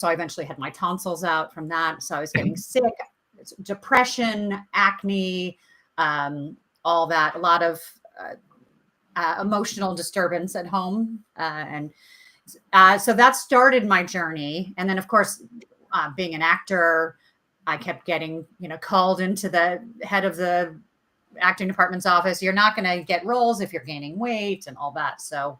So I eventually had my tonsils out from that. So I was getting sick, depression, acne, all that, a lot of emotional disturbance at home. So that started my journey. And then, of course, being an actor, I kept getting, called into the head of the acting department's office. You're not going to get roles if you're gaining weight and all that. So,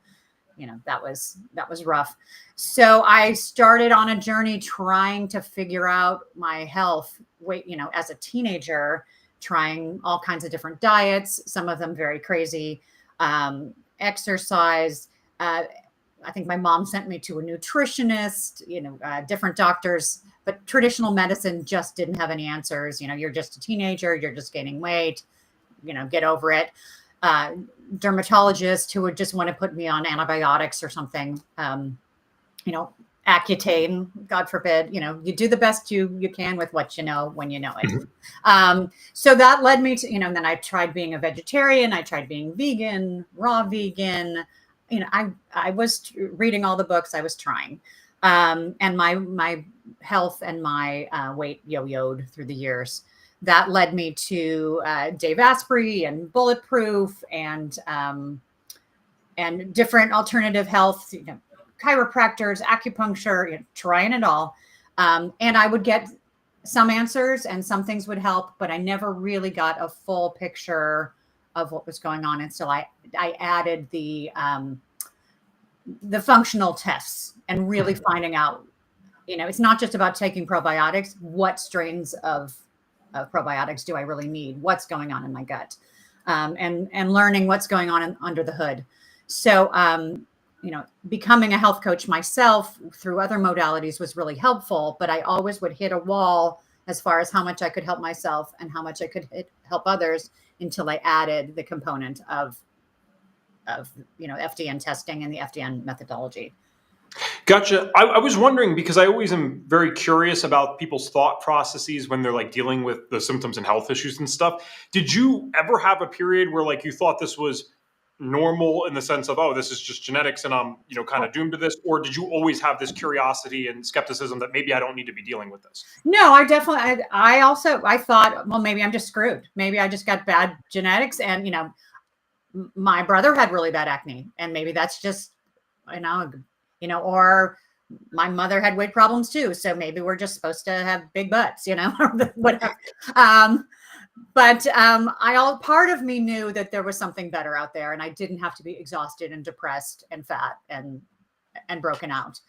that was rough. So I started on a journey trying to figure out my health weight, as a teenager, trying all kinds of different diets, some of them very crazy, exercise. I think my mom sent me to a nutritionist, different doctors, but traditional medicine just didn't have any answers. You're just a teenager, you're just gaining weight, get over it. Dermatologist who would just want to put me on antibiotics or something, Accutane, God forbid, you do the best you can with what you know when you know it. So that led me to, and then I tried being a vegetarian. I tried being vegan, raw vegan. I was reading all the books. I was trying. And my health and my weight yo-yoed through the years. That led me to Dave Asprey and Bulletproof and different alternative health, chiropractors, acupuncture, trying it all. And I would get some answers and some things would help, but I never really got a full picture of what was going on. And so I added the functional tests and really finding out, it's not just about taking probiotics. What strains of probiotics do I really need? What's going on in my gut? And learning what's going on under the hood. So, becoming a health coach myself through other modalities was really helpful, but I always would hit a wall as far as how much I could help myself and how much I could help others until I added the component of FDN testing and the FDN methodology. Gotcha. I was wondering, because I always am very curious about people's thought processes when they're like dealing with the symptoms and health issues and stuff. Did you ever have a period where like you thought this was normal in the sense of, oh, this is just genetics and I'm, kind of doomed to this? Or did you always have this curiosity and skepticism that maybe I don't need to be dealing with this? No, I definitely, I thought, well, maybe I'm just screwed. Maybe I just got bad genetics and, my brother had really bad acne and maybe that's just, or my mother had weight problems too. So maybe we're just supposed to have big butts, or whatever. But part of me knew that there was something better out there and I didn't have to be exhausted and depressed and fat and broken out.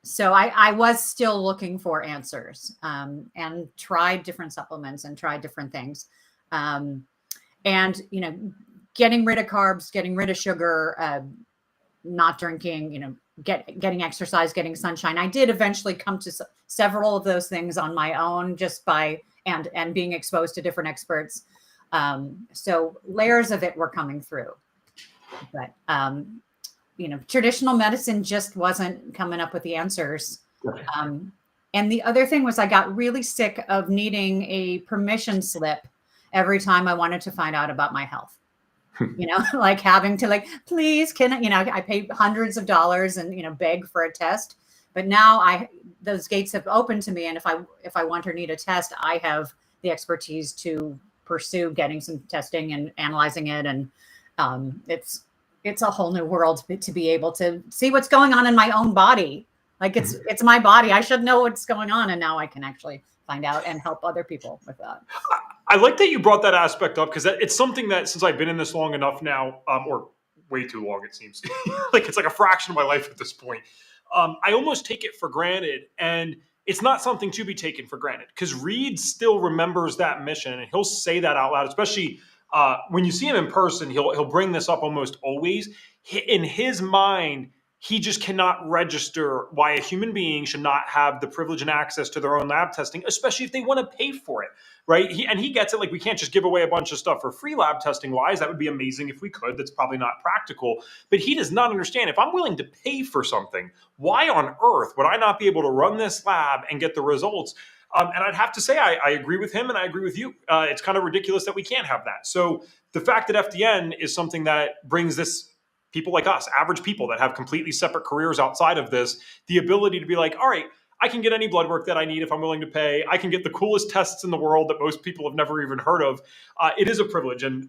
So I was still looking for answers and tried different supplements and tried different things. And, getting rid of carbs, getting rid of sugar, not drinking, getting exercise, getting sunshine. I did eventually come to several of those things on my own just by and being exposed to different experts. So layers of it were coming through. But, traditional medicine just wasn't coming up with the answers. And the other thing was I got really sick of needing a permission slip every time I wanted to find out about my health. Like having to please, can I pay hundreds of dollars and, beg for a test. But now those gates have opened to me. And if I want or need a test, I have the expertise to pursue getting some testing and analyzing it. And it's a whole new world to be able to see what's going on in my own body. Like it's my body. I should know what's going on. And now I can actually find out and help other people with that. I like that you brought that aspect up because it's something that since I've been in this long enough now, or way too long, it seems like it's like a fraction of my life at this point. I almost take it for granted, and it's not something to be taken for granted because Reed still remembers that mission and he'll say that out loud, especially when you see him in person, he'll bring this up almost always. In his mind, he just cannot register why a human being should not have the privilege and access to their own lab testing, especially if they want to pay for it, right? He gets it. Like, we can't just give away a bunch of stuff for free lab testing wise. That would be amazing if we could. That's probably not practical. But he does not understand, if I'm willing to pay for something, why on earth would I not be able to run this lab and get the results? And I'd have to say, I agree with him and I agree with you. It's kind of ridiculous that we can't have that. So the fact that FDN is something that brings this people like us, average people that have completely separate careers outside of this, the ability to be like, all right, I can get any blood work that I need if I'm willing to pay. I can get the coolest tests in the world that most people have never even heard of. It is a privilege and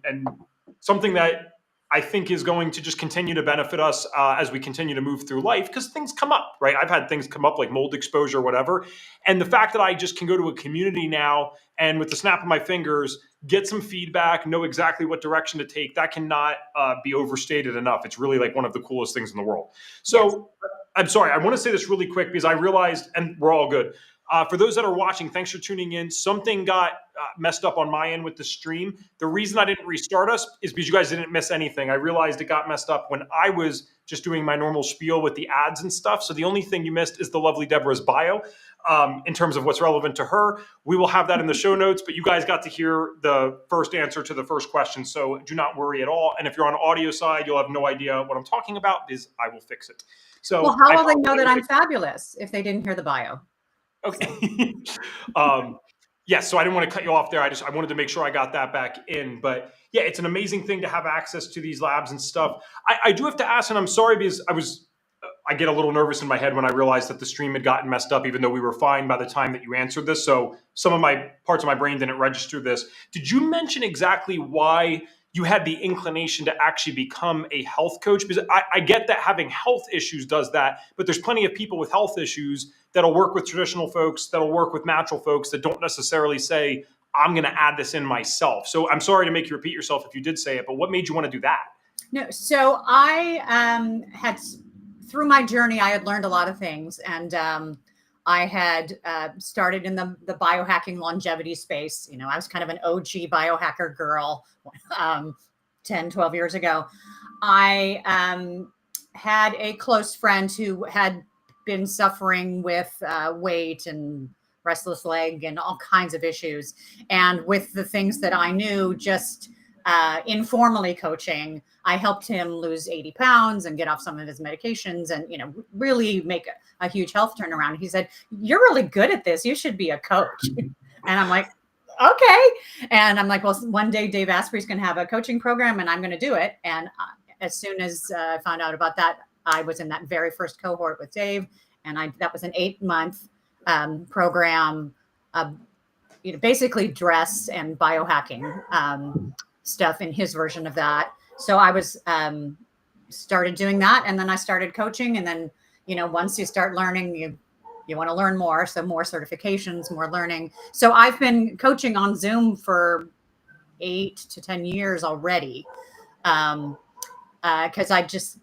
something that I think is going to just continue to benefit us as we continue to move through life, because things come up, right? I've had things come up like mold exposure, whatever. And the fact that I just can go to a community now and with the snap of my fingers, get some feedback, know exactly what direction to take, that cannot be overstated enough. It's really like one of the coolest things in the world. So yes. I'm sorry, I want to say this really quick because I realized, and we're all good. For those that are watching, thanks for tuning in. Something got messed up on my end with the stream. The reason I didn't restart us is because you guys didn't miss anything. I realized it got messed up when I was just doing my normal spiel with the ads and stuff. So the only thing you missed is the lovely Debra's bio in terms of what's relevant to her. We will have that in the show notes, but you guys got to hear the first answer to the first question. So do not worry at all. And if you're on audio side, you'll have no idea what I'm talking about because I will fix it. So well, how will they know that I'm fabulous if they didn't hear the bio? Okay. Yes, so I didn't want to cut you off there. I wanted to make sure I got that back in. But yeah, it's an amazing thing to have access to these labs and stuff. I do have to ask, and I'm sorry because I get a little nervous in my head when I realized that the stream had gotten messed up, even though we were fine by the time that you answered this. So some of my parts of my brain didn't register this. Did you mention exactly why you had the inclination to actually become a health coach? Because I get that having health issues does that, but there's plenty of people with health issues that'll work with traditional folks, that'll work with natural folks that don't necessarily say, I'm going to add this in myself. So I'm sorry to make you repeat yourself if you did say it, but what made you want to do that? No, so I had, through my journey, I had learned a lot of things. And I had started in the biohacking longevity space. You know, I was kind of an OG biohacker girl 10, 12 years ago. I had a close friend who had been suffering with weight and restless leg and all kinds of issues. And with the things that I knew, just informally coaching, I helped him lose 80 pounds and get off some of his medications and, you know, really make a huge health turnaround. He said, "You're really good at this. You should be a coach." And I'm like, okay. And I'm like, well, one day Dave Asprey's going to have a coaching program and I'm going to do it. And as soon as I found out about that, I was in that very first cohort with Dave. And that was an 8-month program, you know, basically dress and biohacking stuff in his version of that. So I was started doing that. And then I started coaching. And then, you know, once you start learning, you want to learn more. So more certifications, more learning. So I've been coaching on Zoom for 8 to 10 years already. Because I just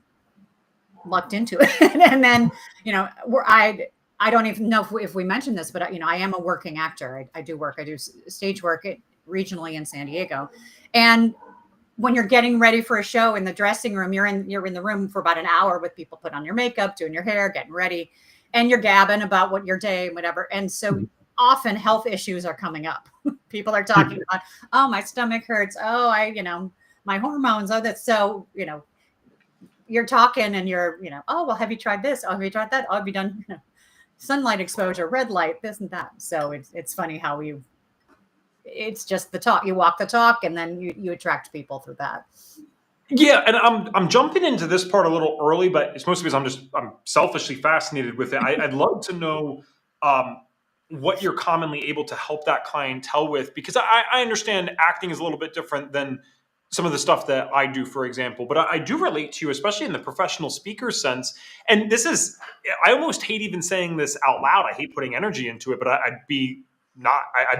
lucked into it. And then, you know, I don't even know if we mentioned this, but you know, I am a working actor. I do work. I do stage work regionally in San Diego. And when you're getting ready for a show in the dressing room, you're in the room for about an hour with people putting on your makeup, doing your hair, getting ready, and you're gabbing about what your day and whatever. And so often health issues are coming up. People are talking about, oh, my stomach hurts. Oh, you know, my hormones. Oh, that's so, you know, you're talking and you're, you know, oh, well, have you tried this? Oh, have you tried that? Oh, have you done, you know, sunlight exposure, red light, this and that. So it's funny how it's just the talk. You walk the talk and then you attract people through that. Yeah. And I'm jumping into this part a little early, but it's mostly because I'm selfishly fascinated with it. I'd love to know what you're commonly able to help that clientele with, because I understand acting is a little bit different than some of the stuff that I do, for example, but I do relate to you, especially in the professional speaker sense. And I almost hate even saying this out loud. I hate putting energy into it, but I'd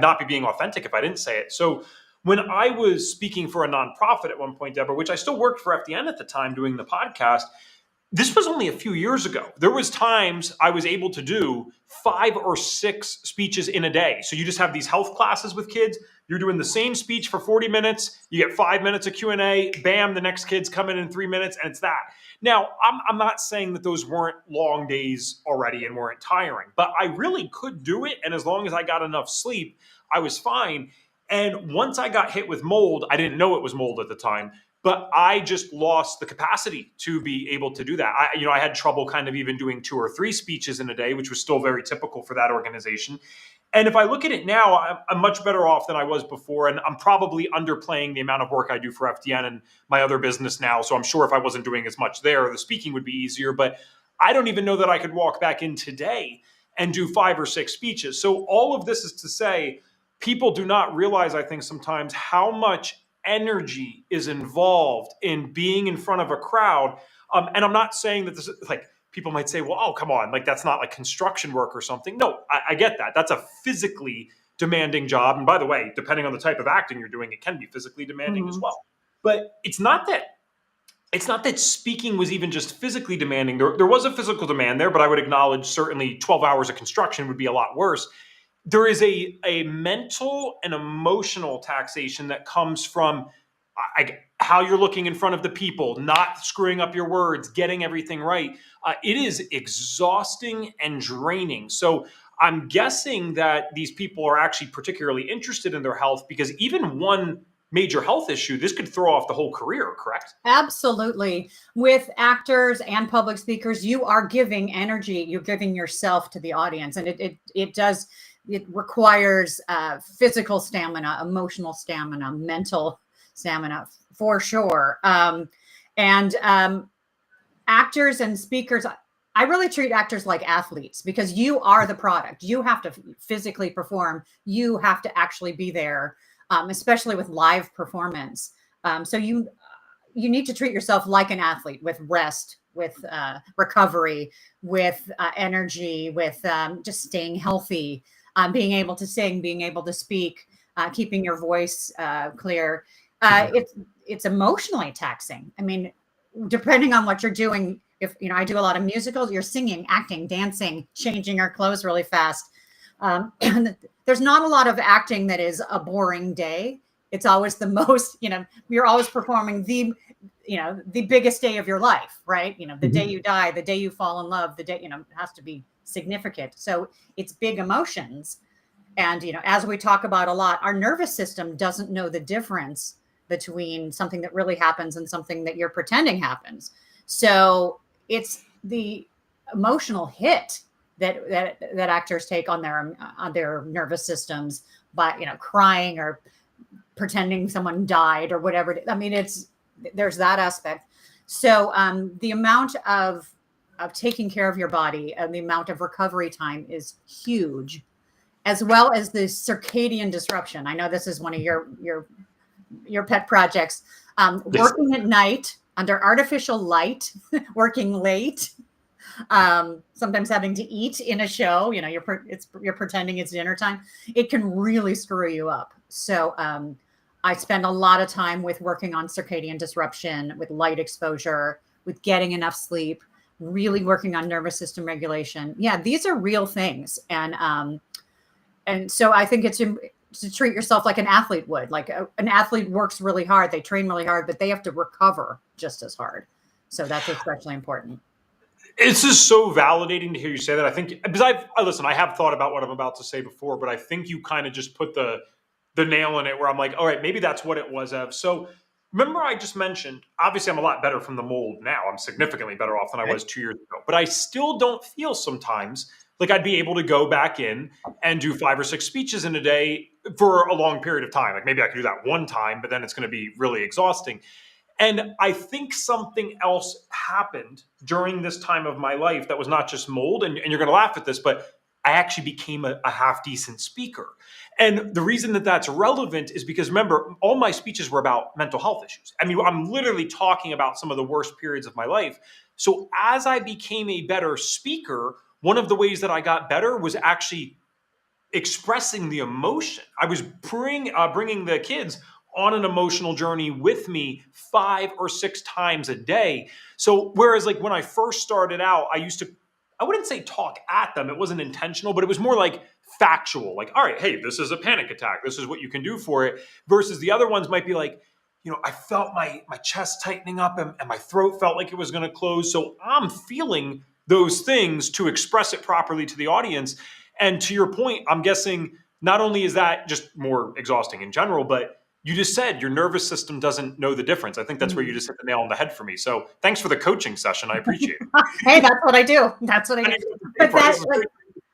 not be being authentic if I didn't say it. So when I was speaking for a nonprofit at one point, Deborah, which I still worked for FDN at the time doing the podcast, this was only a few years ago. There was times I was able to do 5 or 6 speeches in a day. So you just have these health classes with kids. You're doing the same speech for 40 minutes. You get 5 minutes of Q&A. Bam, the next kid's coming in 3 minutes, and it's that. Now, I'm not saying that those weren't long days already and weren't tiring, but I really could do it. And as long as I got enough sleep, I was fine. And once I got hit with mold, I didn't know it was mold at the time, but I just lost the capacity to be able to do that. I had trouble kind of even doing 2 or 3 speeches in a day, which was still very typical for that organization. And if I look at it now, I'm much better off than I was before. And I'm probably underplaying the amount of work I do for FDN and my other business now. So I'm sure if I wasn't doing as much there, the speaking would be easier. But I don't even know that I could walk back in today and do 5 or 6 speeches. So all of this is to say, people do not realize, I think, sometimes how much energy is involved in being in front of a crowd. And I'm not saying that this is like, people might say, well, oh, come on, like that's not like construction work or something. No, I get that. That's a physically demanding job. And by the way, depending on the type of acting you're doing, it can be physically demanding as well. But it's not that speaking was even just physically demanding. There was a physical demand there, but I would acknowledge certainly 12 hours of construction would be a lot worse. There is a mental and emotional taxation that comes from how you're looking in front of the people, not screwing up your words, getting everything right. It is exhausting and draining. So I'm guessing that these people are actually particularly interested in their health, because even one major health issue, this could throw off the whole career, correct? Absolutely. With actors and public speakers, you are giving energy, you're giving yourself to the audience. And it requires physical stamina, emotional stamina, mental stamina, for sure. Actors and speakers, I really treat actors like athletes, because you are the product. You have to physically perform. You have to actually be there, especially with live performance. So you need to treat yourself like an athlete, with rest, with recovery, with energy, with just staying healthy, being able to sing, being able to speak, keeping your voice clear. It's emotionally taxing. I mean, depending on what you're doing, if I do a lot of musicals, you're singing, acting, dancing, changing our clothes really fast. And there's not a lot of acting that is a boring day. It's always the most, you're always performing the biggest day of your life, right? The day you die, the day you fall in love, the day, it has to be significant. So it's big emotions. And, as we talk about a lot, our nervous system doesn't know the difference between something that really happens and something that you're pretending happens. So it's the emotional hit that actors take on their nervous systems by, crying or pretending someone died or whatever. I mean, there's that aspect. So the amount of taking care of your body and the amount of recovery time is huge, as well as the circadian disruption. I know this is one of your pet projects. Working at night under artificial light, working late, sometimes having to eat in a show. You're pretending it's dinner time. It can really screw you up. So I spend a lot of time with working on circadian disruption, with light exposure, with getting enough sleep, really working on nervous system regulation. Yeah, these are real things. And so I think it's to treat yourself like an athlete would. Like an athlete works really hard, they train really hard, but they have to recover just as hard. So that's especially important. It's just so validating to hear you say that. I think, because I have thought about what I'm about to say before, but I think you kind of just put the nail in it, where I'm like, all right, maybe that's what it was, Ev. So remember, I just mentioned, obviously I'm a lot better from the mold now. I'm significantly better off than I was 2 years ago, but I still don't feel sometimes like I'd be able to go back in and do 5 or 6 speeches in a day for a long period of time. Like maybe I could do that one time, but then it's going to be really exhausting. And I think something else happened during this time of my life that was not just mold. And you're going to laugh at this, but I actually became a half decent speaker. And the reason that that's relevant is because, remember, all my speeches were about mental health issues. I mean, I'm literally talking about some of the worst periods of my life. So as I became a better speaker, one of the ways that I got better was actually expressing the emotion. I was bringing the kids on an emotional journey with me 5 or 6 times a day. So whereas like when I first started out, I wouldn't say talk at them. It wasn't intentional, but it was more like factual. Like, all right, hey, this is a panic attack. This is what you can do for it. Versus the other ones might be like, I felt my chest tightening up and my throat felt like it was going to close. So I'm feeling those things to express it properly to the audience. And to your point, I'm guessing not only is that just more exhausting in general, but you just said your nervous system doesn't know the difference. I think that's where you just hit the nail on the head for me. So thanks for the coaching session. I appreciate it. Hey, that's what I do. That's what I do. But that,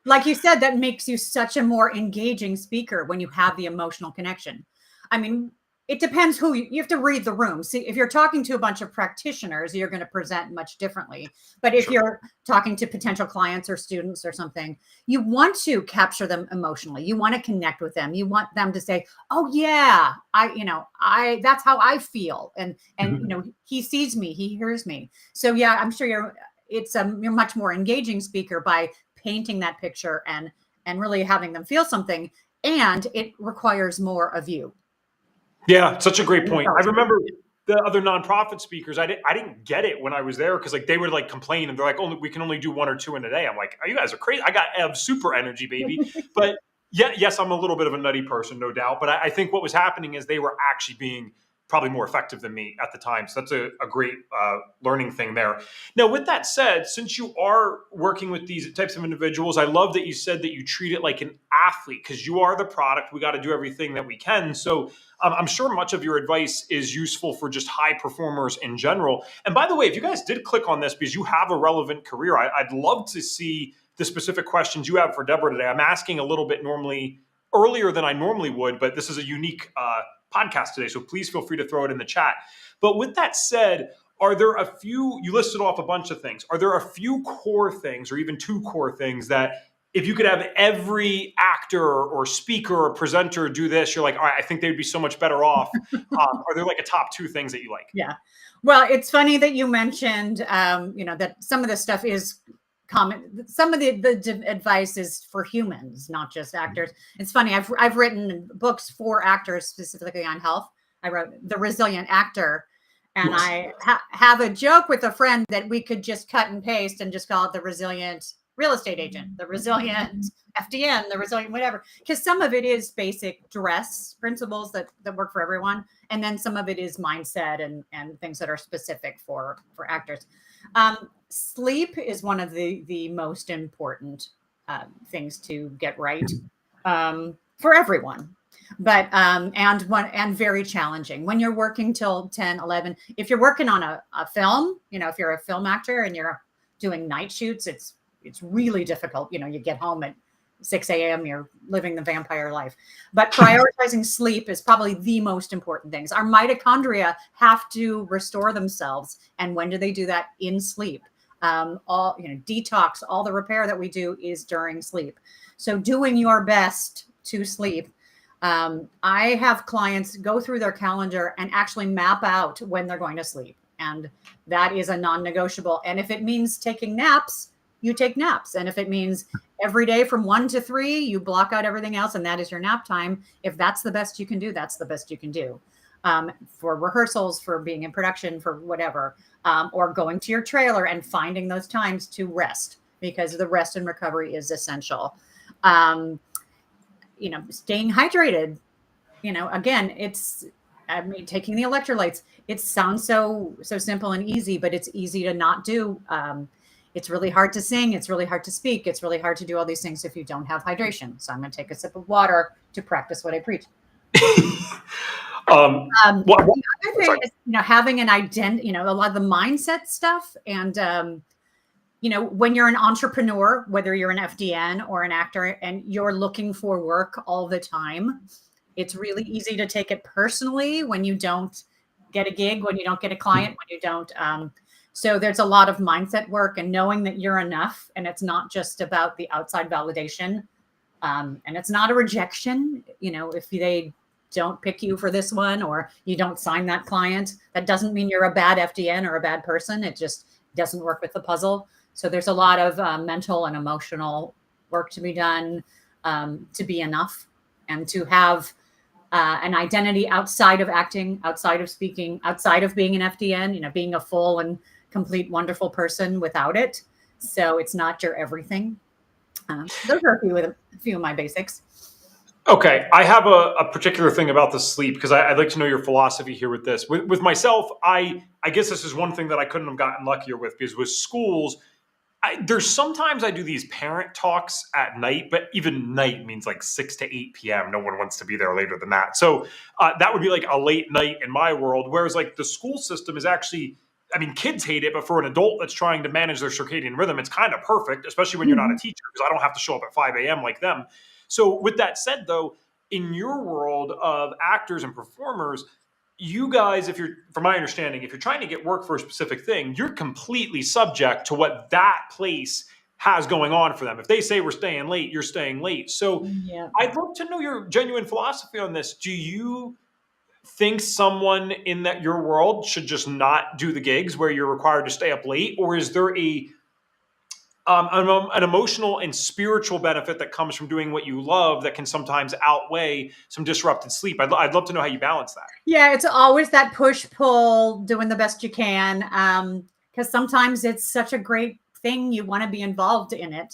like you said, that makes you such a more engaging speaker when you have the emotional connection. I mean, it depends who you have to read the room. See, if you're talking to a bunch of practitioners, you're going to present much differently. But if you're talking to potential clients or students or something, you want to capture them emotionally. You want to connect with them. You want them to say, "Oh yeah, that's how I feel," and he sees me, he hears me. So yeah, I'm sure you're much more engaging speaker by painting that picture and really having them feel something, and it requires more of you. Yeah, such a great point. I remember the other nonprofit speakers. I didn't get it when I was there because they would complain and they're like, "Oh, we can only do 1 or 2 in a day." I'm like, "Oh, you guys are crazy. I have super energy, baby." But yeah, yes, I'm a little bit of a nutty person, no doubt. But I think what was happening is they were actually being probably more effective than me at the time. So that's a great learning thing there. Now, with that said, since you are working with these types of individuals, I love that you said that you treat it like an athlete because you are the product. We got to do everything that we can. So I'm sure much of your advice is useful for just high performers in general. And by the way, if you guys did click on this because you have a relevant career, I'd love to see the specific questions you have for Debra today. I'm asking a little bit earlier than I normally would, but this is a unique podcast today, so please feel free to throw it in the chat. But with that said, are there a few, you listed off a bunch of things, are there a few core things or even 2 core things that if you could have every actor or speaker or presenter do this, you're like, all right, I think they'd be so much better off? Are there a top 2 things that you like? Yeah. Well, it's funny that you mentioned, that some of this stuff is common. Some of the advice is for humans, not just actors. It's funny. I've written books for actors specifically on health. I wrote The Resilient Actor, and yes. I have a joke with a friend that we could just cut and paste and just call it The Resilient Real Estate Agent, The Resilient FDN, The Resilient whatever, because some of it is basic dress principles that work for everyone, and then some of it is mindset and things that are specific for actors. Sleep is one of the most important things to get right for everyone, but and very challenging when you're working till 10, 11. If you're working on a film, if you're a film actor and you're doing night shoots, it's really difficult. You get home at 6 a.m., you're living the vampire life. But prioritizing sleep is probably the most important things. Our mitochondria have to restore themselves. And when do they do that? In sleep. Detox, all the repair that we do is during sleep. So doing your best to sleep. I have clients go through their calendar and actually map out when they're going to sleep. And that is a non-negotiable. And if it means taking naps, you take naps. And if it means every day from 1 to 3, you block out everything else, and that is your nap time. If that's the best you can do, that's the best you can do. For rehearsals, for being in production, for whatever, or going to your trailer and finding those times to rest, because the rest and recovery is essential. Staying hydrated, again, taking the electrolytes. It sounds so simple and easy, but it's easy to not do. It's really hard to sing. It's really hard to speak. It's really hard to do all these things if you don't have hydration. So I'm going to take a sip of water to practice what I preach. The other thing is, having an identity, a lot of the mindset stuff. And, when you're an entrepreneur, whether you're an FDN or an actor and you're looking for work all the time, it's really easy to take it personally when you don't get a gig, when you don't get a client, when you don't. So there's a lot of mindset work and knowing that you're enough, and it's not just about the outside validation. And it's not a rejection. If they don't pick you for this one or you don't sign that client, that doesn't mean you're a bad FDN or a bad person. It just doesn't work with the puzzle. So there's a lot of mental and emotional work to be done to be enough and to have an identity outside of acting, outside of speaking, outside of being an FDN, being a full and complete, wonderful person without it. So it's not your everything. Those are a few of my basics. Okay. I have a particular thing about the sleep because I'd like to know your philosophy here with this. With myself, I guess this is one thing that I couldn't have gotten luckier with because with schools, There's sometimes I do these parent talks at night, but even night means like 6 to 8 p.m. No one wants to be there later than that. So that would be like a late night in my world. Whereas like the school system is actually, I mean, kids hate it, but for an adult that's trying to manage their circadian rhythm, it's kind of perfect, especially when you're not a Mhm. teacher, because I don't have to show up at 5 a.m. like them. So with that said, though, in your world of actors and performers, you guys, if you're, from my understanding, if you're trying to get work for a specific thing, you're completely subject to what that place has going on for them. If they say we're staying late, you're staying late. So Yeah. I'd love to know your genuine philosophy on this. Do you think someone in that your world should just not do the gigs where you're required to stay up late, or is there an emotional and spiritual benefit that comes from doing what you love that can sometimes outweigh some disrupted sleep? I'd love to know how you balance that. Yeah, it's always that push pull, doing the best you can. Because sometimes it's such a great thing, you want to be involved in it,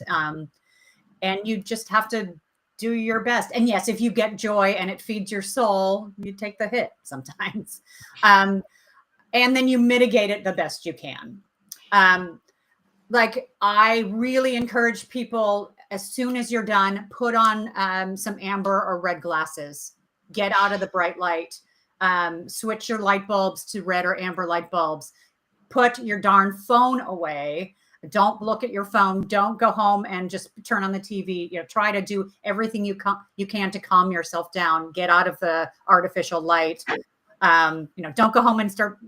and you just have to do your best. And yes, if you get joy and it feeds your soul, you take the hit sometimes, um, and then you mitigate it the best you can. Um, like I really encourage people, as soon as you're done, put on some amber or red glasses, get out of the bright light, switch your light bulbs to red or amber light bulbs, put your darn phone away. Don't look at your phone. Don't go home and just turn on the TV. Try to do everything you can to calm yourself down. Get out of the artificial light. Don't go home and start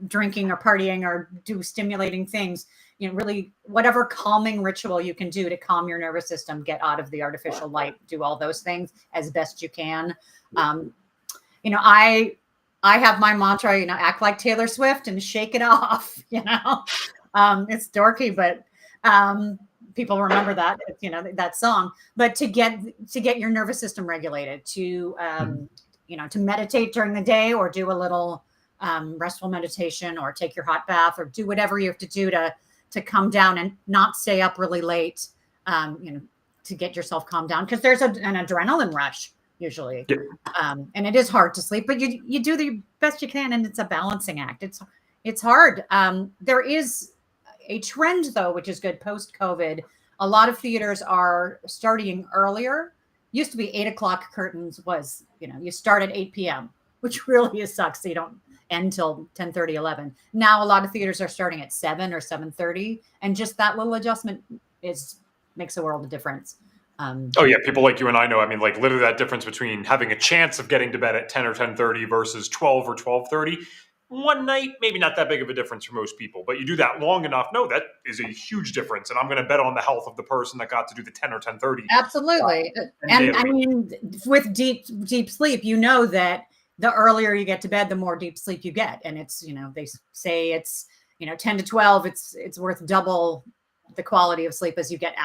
drinking or partying or do stimulating things. Really, whatever calming ritual you can do to calm your nervous system, get out of the artificial light, do all those things as best you can. I have my mantra, act like Taylor Swift and shake it off. It's dorky, but people remember that, that song. But to get your nervous system regulated, to to meditate during the day, or do a little restful meditation, or take your hot bath, or do whatever you have to do to come down and not stay up really late, to get yourself calmed down, because there's an adrenaline rush usually. Yeah. And it is hard to sleep, but you do the best you can, and it's a balancing act. It's hard. There is a trend, though, which is good post-COVID. A lot of theaters are starting earlier. Used to be 8 o'clock curtains was, you start at 8 p.m., which really sucks. So you don't end till 10:30, 11. Now a lot of theaters are starting at 7 or 7:30. And just that little adjustment makes a world of difference. Oh yeah, people like you and I know. I mean, like literally that difference between having a chance of getting to bed at 10 or 10:30 versus 12 or 12:30. One night, maybe not that big of a difference for most people, but you do that long enough. No, that is a huge difference, and I'm going to bet on the health of the person that got to do the 10 or 10:30. Absolutely. And I mean, with deep sleep, that the earlier you get to bed, the more deep sleep you get. And it's, they say it's, 10 to 12, it's worth double the quality of sleep as you get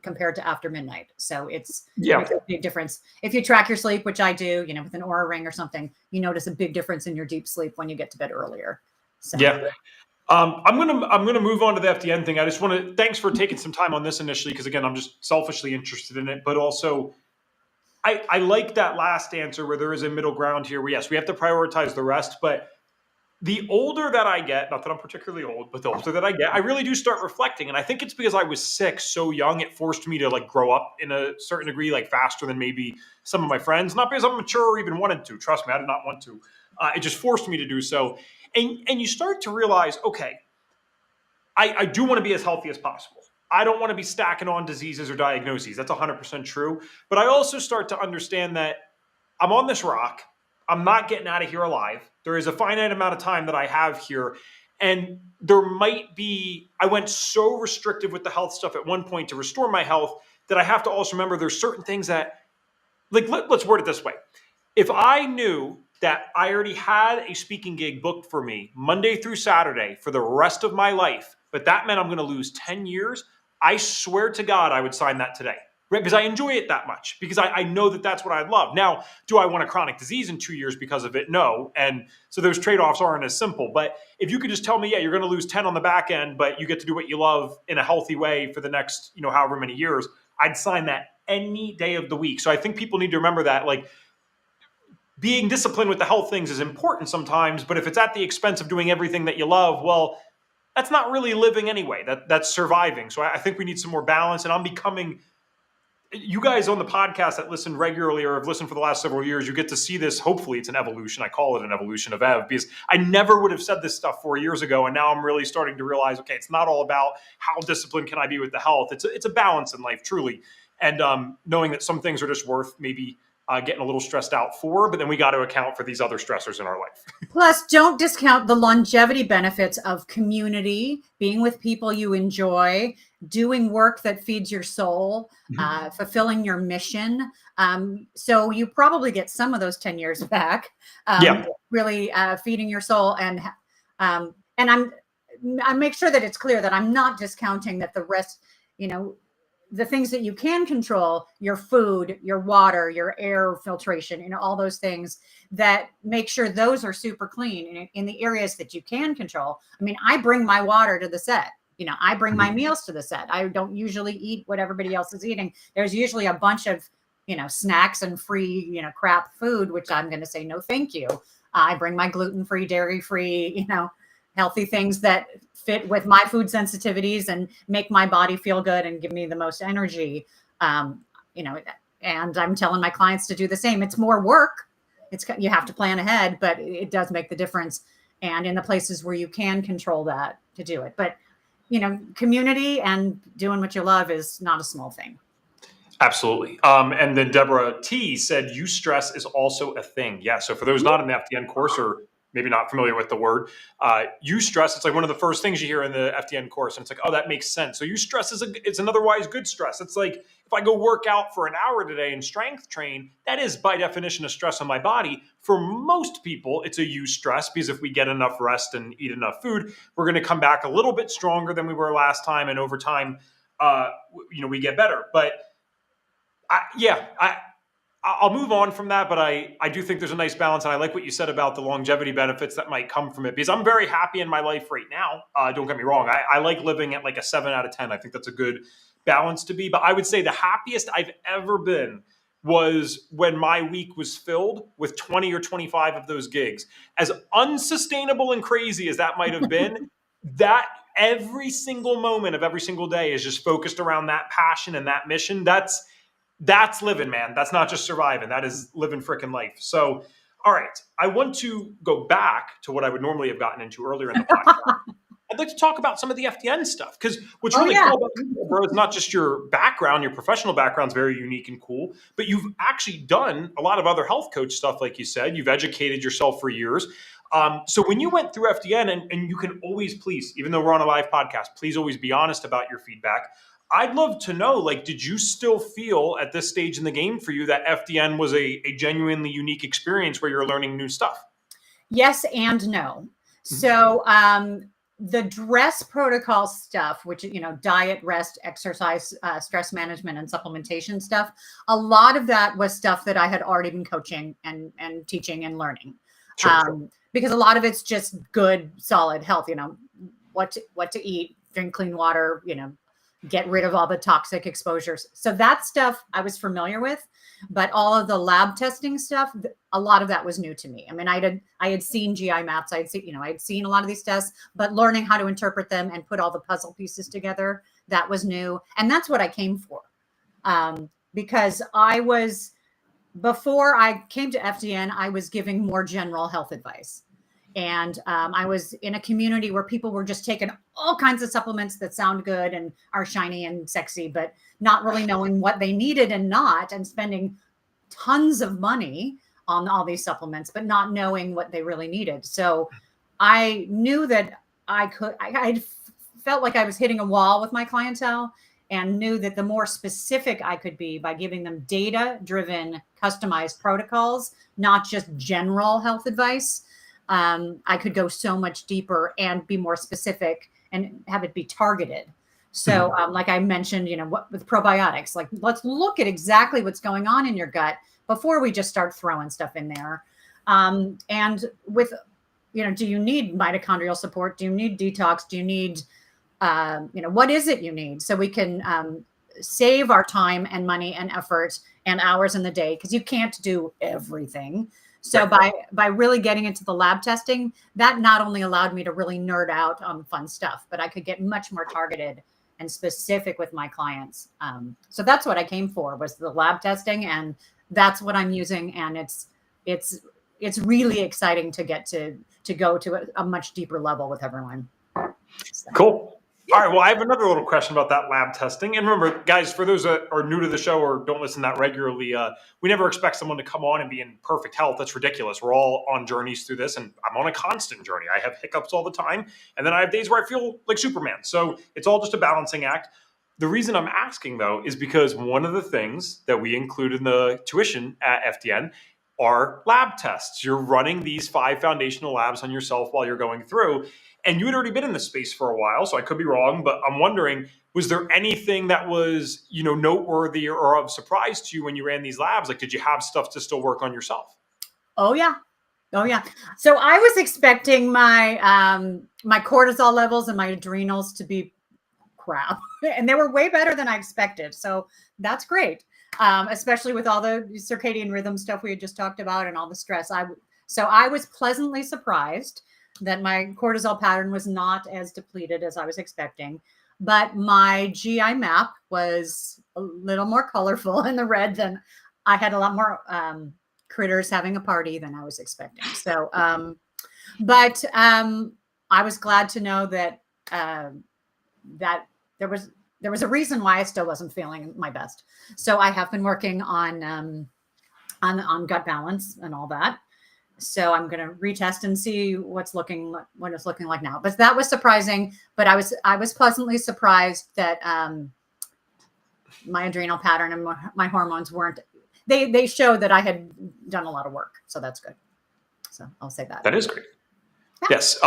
compared to after midnight. So it makes a big difference. If you track your sleep, which I do, with an Oura ring or something, you notice a big difference in your deep sleep when you get to bed earlier. So. Yeah. I'm gonna move on to the FDN thing. I just want to thanks for taking some time on this initially, because again, I'm just selfishly interested in it, but also I like that last answer where there is a middle ground here where yes, we have to prioritize the rest, but the older that I get, not that I'm particularly old, but the older that I get, I really do start reflecting. And I think it's because I was sick so young, it forced me to like grow up in a certain degree, like faster than maybe some of my friends. Not because I'm mature or even wanted to. Trust me, I did not want to. It just forced me to do so. And you start to realize, okay, I do want to be as healthy as possible. I don't want to be stacking on diseases or diagnoses. That's 100% true. But I also start to understand that I'm on this rock. I'm not getting out of here alive. There is a finite amount of time that I have here. And there might be, I went so restrictive with the health stuff at one point to restore my health that I have to also remember there's certain things that, like, let's word it this way. If I knew that I already had a speaking gig booked for me Monday through Saturday for the rest of my life, but that meant I'm going to lose 10 years, I swear to God, I would sign that today. Right? Because I enjoy it that much, because I know that that's what I love. Now, do I want a chronic disease in 2 years because of it? No. And so those trade-offs aren't as simple. But if you could just tell me, yeah, you're going to lose 10 on the back end, but you get to do what you love in a healthy way for the next, however many years, I'd sign that any day of the week. So I think people need to remember that, like, being disciplined with the health things is important sometimes, but if it's at the expense of doing everything that you love, well, that's not really living anyway. That's surviving. So I think we need some more balance. And I'm becoming, you guys on the podcast that listen regularly or have listened for the last several years, you get to see this. Hopefully it's an evolution. I call it an evolution of Ev, because I never would have said this stuff 4 years ago. And now I'm really starting to realize, okay, it's not all about how disciplined can I be with the health. It's a balance in life, truly. And knowing that some things are just worth maybe getting a little stressed out for, but then we got to account for these other stressors in our life. Plus, don't discount the longevity benefits of community, being with people you enjoy, doing work that feeds your soul, fulfilling your mission. So you probably get some of those 10 years back, really feeding your soul. And I make sure that it's clear that I'm not discounting that the rest, the things that you can control, your food, your water, your air filtration, all those things, that make sure those are super clean in the areas that you can control. I mean, I bring my water to the set. I bring my meals to the set. I don't usually eat what everybody else is eating. There's usually a bunch of, snacks and free, crap food, which I'm going to say, no, thank you. I bring my gluten-free, dairy-free, healthy things that fit with my food sensitivities and make my body feel good and give me the most energy. And I'm telling my clients to do the same. It's more work. You have to plan ahead, but it does make the difference. And in the places where you can control that, to do it. But, community and doing what you love is not a small thing. Absolutely. And then Deborah T said, eustress is also a thing. Yeah. So for those not in the FDN course or maybe not familiar with the word, eustress, it's like one of the first things you hear in the FDN course. And it's like, oh, that makes sense. So eustress it's an otherwise good stress. It's like, if I go work out for an hour today and strength train, that is by definition a stress on my body. For most people, it's a eustress, because if we get enough rest and eat enough food, we're going to come back a little bit stronger than we were last time. And over time, we get better. But I'll move on from that, but I do think there's a nice balance, and I like what you said about the longevity benefits that might come from it, because I'm very happy in my life right now. Don't get me wrong. I like living at like a 7 out of 10. I think that's a good balance to be, but I would say the happiest I've ever been was when my week was filled with 20 or 25 of those gigs. As unsustainable and crazy as that might have been, that every single moment of every single day is just focused around that passion and that mission. That's living, man. That's not just surviving. That is living frickin' life. So, all right. I want to go back to what I would normally have gotten into earlier in the podcast. I'd like to talk about some of the FDN stuff, because what's really cool about you, Deborah, is not just your background, your professional background is very unique and cool, but you've actually done a lot of other health coach stuff, like you said. You've educated yourself for years. So when you went through FDN, and you can always, please, even though we're on a live podcast, please always be honest about your feedback. I'd love to know, did you still feel at this stage in the game for you that FDN was a genuinely unique experience where you're learning new stuff? Yes and no. So the DRESS protocol stuff, which, diet, rest, exercise, stress management, and supplementation stuff, a lot of that was stuff that I had already been coaching and teaching and learning. Sure. Because a lot of it's just good, solid health, what to eat, drink clean water, get rid of all the toxic exposures. So that stuff I was familiar with, but all of the lab testing stuff, a lot of that was new to me. I mean, I had seen GI maps, I'd seen a lot of these tests, but learning how to interpret them and put all the puzzle pieces together, that was new. And that's what I came for. Because before I came to FDN, I was giving more general health advice. And I was in a community where people were just taking all kinds of supplements that sound good and are shiny and sexy, but not really knowing what they needed and spending tons of money on all these supplements, but not knowing what they really needed. So I knew that I felt like I was hitting a wall with my clientele, and knew that the more specific I could be by giving them data-driven, customized protocols, not just general health advice, I could go so much deeper and be more specific and have it be targeted. So like I mentioned, with probiotics, let's look at exactly what's going on in your gut before we just start throwing stuff in there. And with, do you need mitochondrial support? Do you need detox? Do you need, what is it you need? So we can save our time and money and effort and hours in the day, because you can't do everything. So Right. by really getting into the lab testing, that not only allowed me to really nerd out on fun stuff, but I could get much more targeted and specific with my clients. So that's what I came for, was the lab testing, and that's what I'm using. And it's it's really exciting to get to go to a much deeper level with everyone. So, Cool. yeah. All right. Well, I have another little question about that lab testing. And remember, guys, for those that are new to the show or don't listen that regularly, we never expect someone to come on and be in perfect health. That's ridiculous. We're all on journeys through this, and I'm on a constant journey. I have hiccups all the time, and then I have days where I feel like Superman. So it's all just a balancing act. The reason I'm asking, though, is because one of the things that we include in the tuition at FDN are lab tests. You're running these 5 foundational labs on yourself while you're going through. And you had already been in this space for a while, so I could be wrong, but I'm wondering, was there anything that was, noteworthy or of surprise to you when you ran these labs? Like, did you have stuff to still work on yourself? Oh yeah. Oh yeah. So I was expecting my cortisol levels and my adrenals to be crap, and they were way better than I expected. So that's great, especially with all the circadian rhythm stuff we had just talked about and all the stress. So I was pleasantly surprised that my cortisol pattern was not as depleted as I was expecting, but my GI map was a little more colorful in the red than I had. A lot more critters having a party than I was expecting. So, but I was glad to know that that there was a reason why I still wasn't feeling my best. So I have been working on gut balance and all that. So I'm going to retest and see what it's looking like now. But that was surprising. But I was pleasantly surprised that my adrenal pattern and my hormones weren't. They showed that I had done a lot of work. So that's good. So I'll say that. That is great. Yes.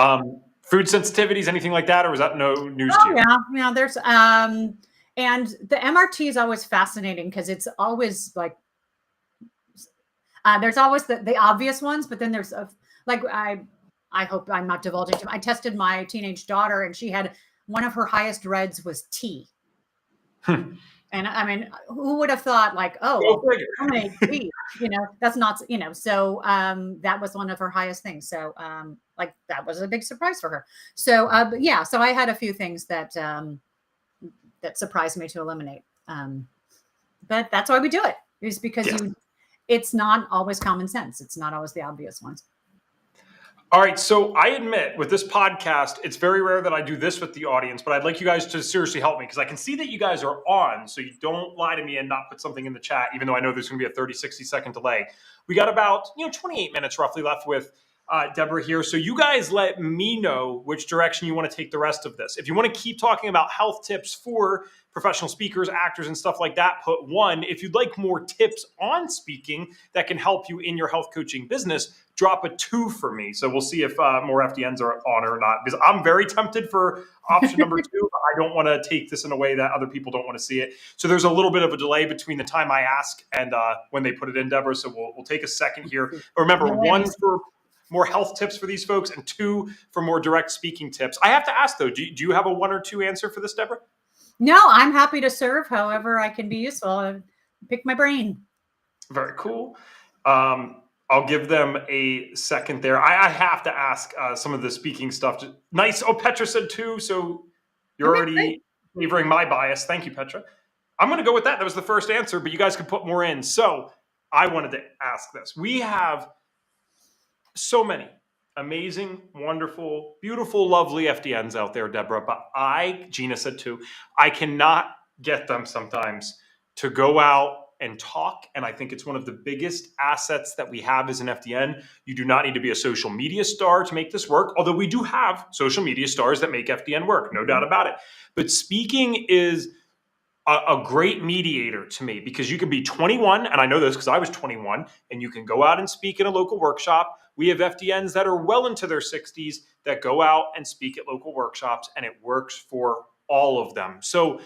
Food sensitivities, anything like that, or was that no news to you? Yeah. There's and the MRT is always fascinating because it's always like there's always the obvious ones, but then there's like I hope I'm not divulging. I tested my teenage daughter, and she had one of her highest reds was T. And I mean, who would have thought like, oh, well, how many T? That's not, so that was one of her highest things. So like that was a big surprise for her. So but yeah, so I had a few things that that surprised me to eliminate. But that's why we do it, is because it's not always common sense. It's not always the obvious ones. All right. So I admit with this podcast, it's very rare that I do this with the audience, but I'd like you guys to seriously help me because I can see that you guys are on. So you don't lie to me and not put something in the chat, even though I know there's going to be a 30, 60 second delay. We got about 28 minutes roughly left with Debra here. So you guys let me know which direction you want to take the rest of this. If you want to keep talking about health tips for professional speakers, actors, and stuff like that, put 1. If you'd like more tips on speaking that can help you in your health coaching business, drop a 2 for me. So we'll see if more FDNs are on or not, because I'm very tempted for option number 2. But I don't want to take this in a way that other people don't want to see it. So there's a little bit of a delay between the time I ask and when they put it in, Debra. So we'll take a second here. But remember, 1 for more health tips for these folks and 2 for more direct speaking tips. I have to ask though, do you have a 1 or 2 answer for this, Debra? No, I'm happy to serve however I can be useful. Pick my brain. Very cool. I'll give them a second there. I have to ask some of the speaking stuff. Nice. Oh, Petra said 2. So you're already favoring my bias. Thank you, Petra. I'm going to go with that. That was the first answer, but you guys can put more in. So I wanted to ask this. We have so many amazing, wonderful, beautiful, lovely FDNs out there, Debra, but Gina said 2, I cannot get them sometimes to go out and talk. And I think it's one of the biggest assets that we have as an FDN. You do not need to be a social media star to make this work, although we do have social media stars that make FDN work, no doubt about it. But speaking is a great mediator to me, because you can be 21, and I know this because I was 21, and you can go out and speak in a local workshop. We have FDNs that are well into their 60s that go out and speak at local workshops, and it works for all of them. So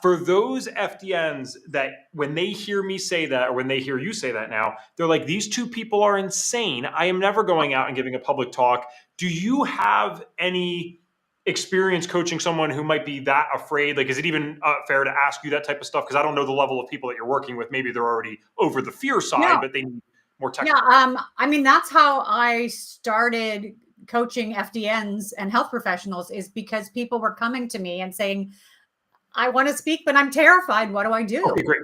for those FDNs that when they hear me say that, or when they hear you say that now, they're like, these 2 people are insane. I am never going out and giving a public talk. Do you have any experience coaching someone who might be that afraid? Like, is it even fair to ask you that type of stuff? Because I don't know the level of people that you're working with. Maybe they're already over the fear side, but they need more Yeah. technical? I mean, that's how I started coaching FDNs and health professionals, is because people were coming to me and saying, I want to speak, but I'm terrified. What do I Okay, do? great.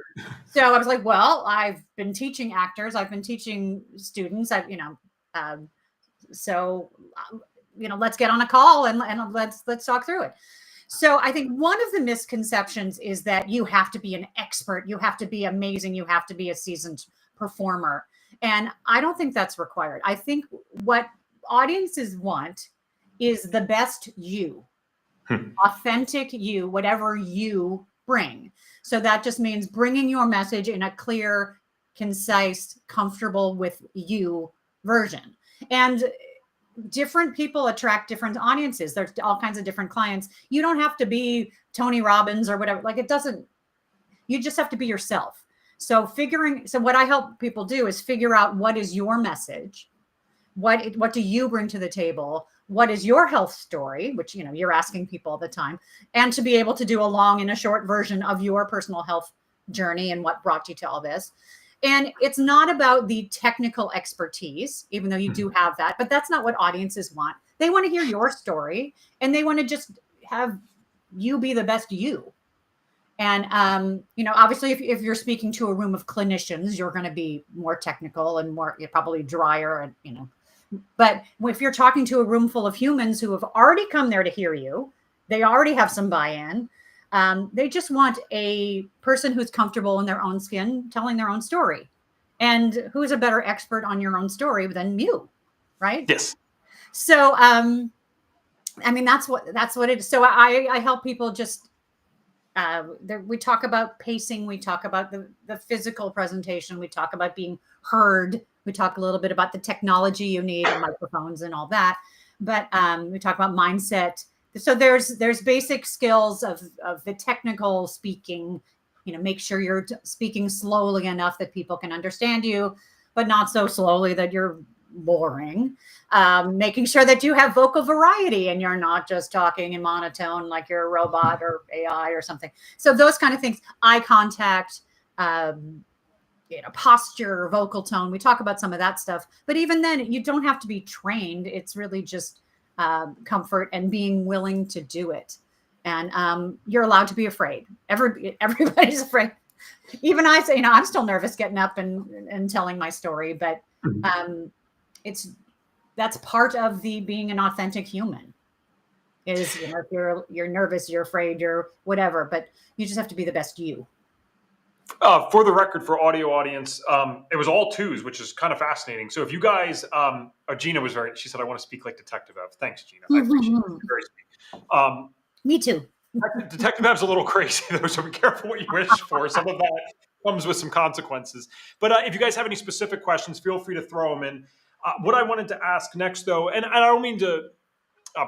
So I was like, well, I've been teaching actors. I've been teaching students. Um, so, let's get on a call and let's talk through it. So I think one of the misconceptions is that you have to be an expert, you have to be amazing, you have to be a seasoned performer. And I don't think that's required. I think what audiences want is the best you, Hmm. authentic you, whatever you bring. So that just means bringing your message in a clear, concise, comfortable with you version. And different people attract different audiences. There's all kinds of different clients. You don't have to be Tony Robbins or whatever. Like, it doesn't, you just have to be yourself. So what I help people do is figure out what is your message. What do you bring to the table? What is your health story, which, you're asking people all the time, and to be able to do a long and a short version of your personal health journey and what brought you to all this. And it's not about the technical expertise, even though you do have that, but that's not what audiences want. They want to hear your story, and they want to just have you be the best you. And, obviously if you're speaking to a room of clinicians, you're going to be more technical and you're probably drier and, but if you're talking to a room full of humans who have already come there to hear you, they already have some buy-in. They just want a person who's comfortable in their own skin, telling their own story. And who's a better expert on your own story than you, right? Yes. So, I mean, that's what it is. So I help people just, we talk about pacing. We talk about the physical presentation. We talk about being heard. We talk a little bit about the technology you need and microphones and all that. But we talk about mindset. So there's basic skills of the technical speaking. Make sure you're speaking slowly enough that people can understand you, but not so slowly that you're boring. Making sure that you have vocal variety and you're not just talking in monotone like you're a robot or AI or something. So those kind of things, eye contact, posture, vocal tone. We talk about some of that stuff, but even then you don't have to be trained. It's really just comfort and being willing to do it. And you're allowed to be afraid. Everybody's afraid. Even I say, I'm still nervous getting up and telling my story, but that's part of the being an authentic human is, if you're nervous, you're afraid, you're whatever, but you just have to be the best you. For the record, for audio audience, it was all twos, which is kind of fascinating. So if you guys, Gina she said, I want to speak like Detective Ev. Thanks, Gina. I appreciate it. Very sweet. Me too. Detective Ev's a little crazy though, so be careful what you wish for. Some of that comes with some consequences. But if you guys have any specific questions, feel free to throw them in. What I wanted to ask next, though, and I don't mean to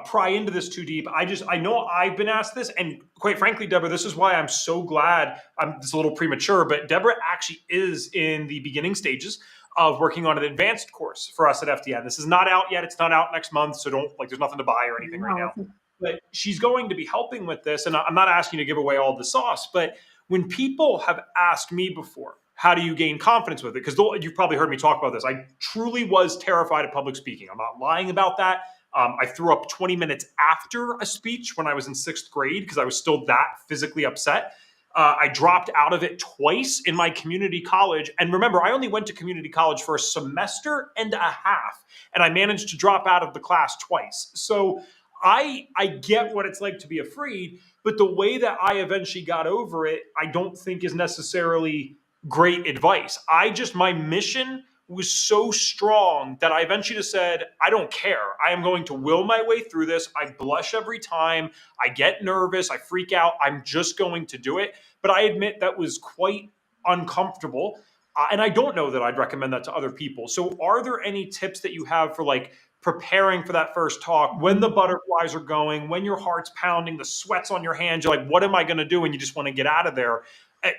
pry into this too deep. I know I've been asked this, and quite frankly, Deborah, this is why I'm so glad. It's a little premature, but Deborah actually is in the beginning stages of working on an advanced course for us at FDN. This is not out yet. It's not out next month, so there's nothing to buy or anything right now. But she's going to be helping with this, and I'm not asking you to give away all the sauce, but when people have asked me before, how do you gain confidence with it? Because you've probably heard me talk about this. I truly was terrified of public speaking. I'm not lying about that. I threw up 20 minutes after a speech when I was in 6th grade because I was still that physically upset. I dropped out of it twice in my community college. And remember, I only went to community college for a semester and a half, and I managed to drop out of the class twice. So I get what it's like to be afraid, but the way that I eventually got over it, I don't think is necessarily great advice. My mission was so strong that I eventually just said, I don't care. I am going to will my way through this. I blush every time. I get nervous. I freak out. I'm just going to do it. But I admit that was quite uncomfortable. And I don't know that I'd recommend that to other people. So are there any tips that you have for preparing for that first talk, when the butterflies are going, when your heart's pounding, the sweat's on your hands, you're like, what am I going to do? And you just want to get out of there.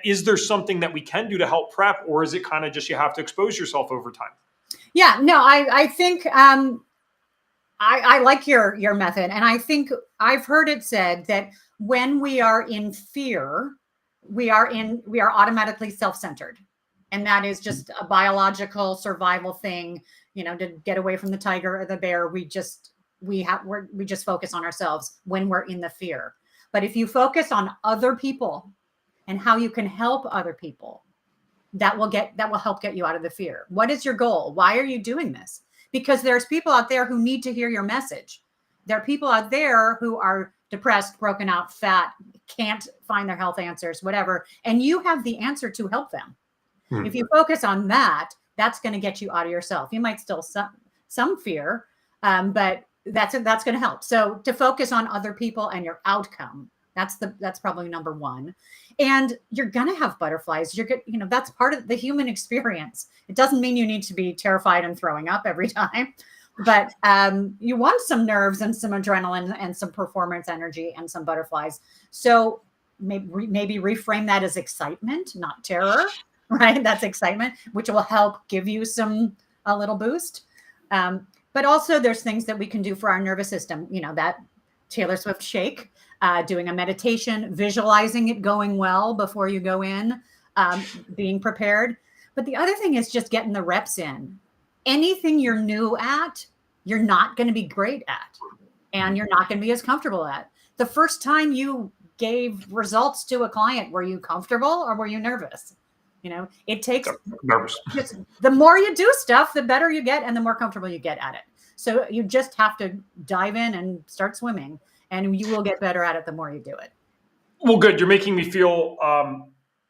Is there something that we can do to help prep, or is it kind of just you have to expose yourself over time? Yeah, no, I think I like your method. And I think I've heard it said that when we are in fear, we are automatically self-centered. And that is just a biological survival thing, to get away from the tiger or the bear. We just focus on ourselves when we're in the fear. But if you focus on other people and how you can help other people, that will help get you out of the fear. What is your goal? Why are you doing this? Because there's people out there who need to hear your message. There are people out there who are depressed, broken out, fat, can't find their health answers, whatever. And you have the answer to help them. If you focus on that, that's going to get you out of yourself. You might still some fear, but that's going to help. So to focus on other people and your outcome, that's probably number one. And you're going to have butterflies. You're good. That's part of the human experience. It doesn't mean you need to be terrified and throwing up every time, but you want some nerves and some adrenaline and some performance energy and some butterflies. So maybe reframe that as excitement, not terror. Right? That's excitement, which will help give you a little boost. But also there's things that we can do for our nervous system, that Taylor Swift shake, doing a meditation, visualizing it going well before you go in, being prepared. But the other thing is just getting the reps in. Anything you're new at, you're not going to be great at, and you're not going to be as comfortable at. The first time you gave results to a client, were you comfortable or were you nervous? It takes nervous. The more you do stuff, the better you get and the more comfortable you get at it. So you just have to dive in and start swimming, and you will get better at it the more you do it. Well, good. You're making me feel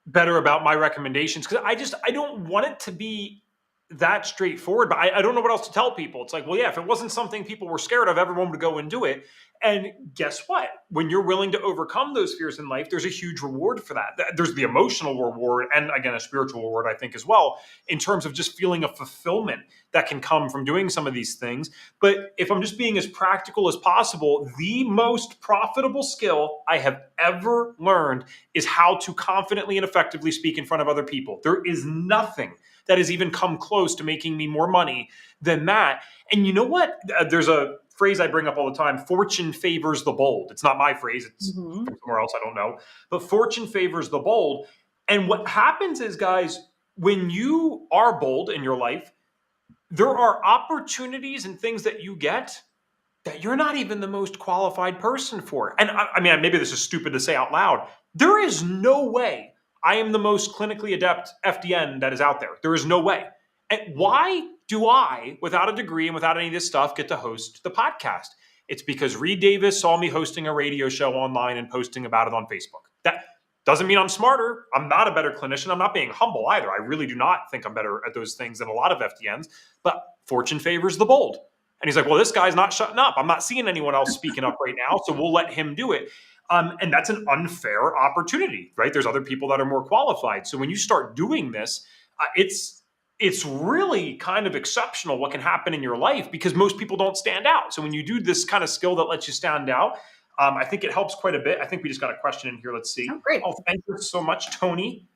better about my recommendations, because I don't want it to be that straightforward, but I don't know what else to tell people. It's like, well, yeah, if it wasn't something people were scared of, everyone would go and do it. And guess what? When you're willing to overcome those fears in life, there's a huge reward for that. There's the emotional reward and, again, a spiritual reward, I think, as well, in terms of just feeling a fulfillment that can come from doing some of these things. But if I'm just being as practical as possible, the most profitable skill I have ever learned is how to confidently and effectively speak in front of other people. There is nothing that has even come close to making me more money than that. And you know what? There's a phrase I bring up all the time: fortune favors the bold. It's not my phrase. It's from somewhere else. I don't know. But fortune favors the bold. And what happens is, guys, when you are bold in your life, there are opportunities and things that you get that you're not even the most qualified person for. And I mean, maybe this is stupid to say out loud. There is no way I am the most clinically adept FDN that is out there. There is no way. And why do I, without a degree and without any of this stuff, get to host the podcast? It's because Reed Davis saw me hosting a radio show online and posting about it on Facebook. That doesn't mean I'm smarter. I'm not a better clinician. I'm not being humble either. I really do not think I'm better at those things than a lot of FDNs, but fortune favors the bold. And he's like, well, this guy's not shutting up. I'm not seeing anyone else speaking up right now, so we'll let him do it. And that's an unfair opportunity, right? There's other people that are more qualified. So when you start doing this, it's really kind of exceptional what can happen in your life, because most people don't stand out. So when you do this kind of skill that lets you stand out, I think it helps quite a bit. I think we just got a question in here. Let's see. Oh, great. Oh, thank you so much, Tony.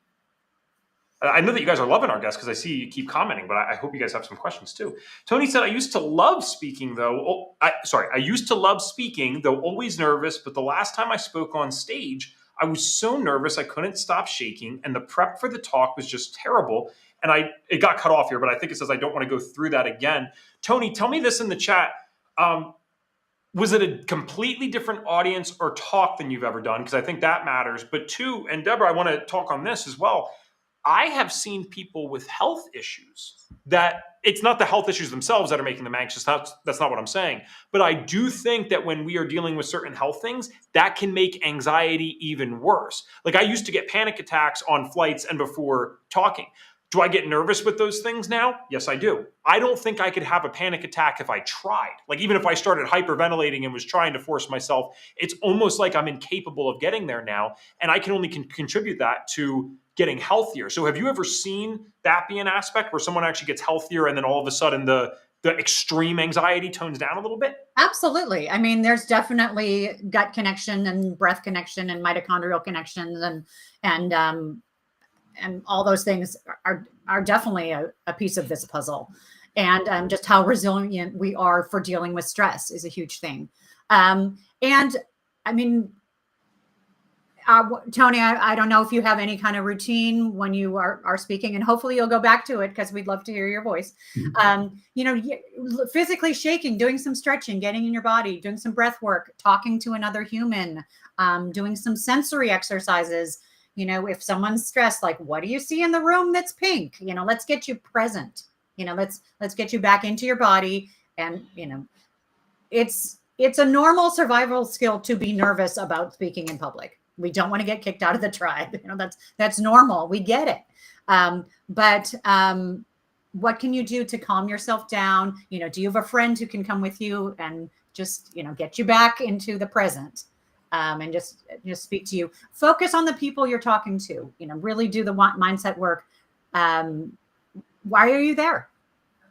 I know that you guys are loving our guests because I see you keep commenting, but I hope you guys have some questions too. Tony said, I used to love speaking, though. I used to love speaking, though always nervous. But the last time I spoke on stage, I was so nervous I couldn't stop shaking, and the prep for the talk was just terrible. And it got cut off here, but I think it says I don't want to go through that again. Tony, tell me this in the chat. Was it a completely different audience or talk than you've ever done? Because I think that matters. But two, and Debra, I want to talk on this as well. I have seen people with health issues that it's not the health issues themselves that are making them anxious. That's not what I'm saying. But I do think that when we are dealing with certain health things, that can make anxiety even worse. Like, I used to get panic attacks on flights and before talking. Do I get nervous with those things now? Yes, I do. I don't think I could have a panic attack if I tried. Like, even if I started hyperventilating and was trying to force myself, it's almost like I'm incapable of getting there now. And I can only contribute that to getting healthier. So have you ever seen that be an aspect where someone actually gets healthier and then all of a sudden the extreme anxiety tones down a little bit? Absolutely. I mean, there's definitely gut connection and breath connection and mitochondrial connections and all those things are definitely a piece of this puzzle. And just how resilient we are for dealing with stress is a huge thing. And I mean, Tony, I don't know if you have any kind of routine when you are speaking, and hopefully you'll go back to it because we'd love to hear your voice. Physically shaking, doing some stretching, getting in your body, doing some breath work, talking to another human, doing some sensory exercises. If someone's stressed, like, what do you see in the room that's pink? Let's get you present. Let's get you back into your body. And, it's a normal survival skill to be nervous about speaking in public. We don't want to get kicked out of the tribe. That's normal. We get it. But what can you do to calm yourself down? Do you have a friend who can come with you and just, get you back into the present? And just speak to you. Focus on the people you're talking to. Really do the mindset work. Why are you there?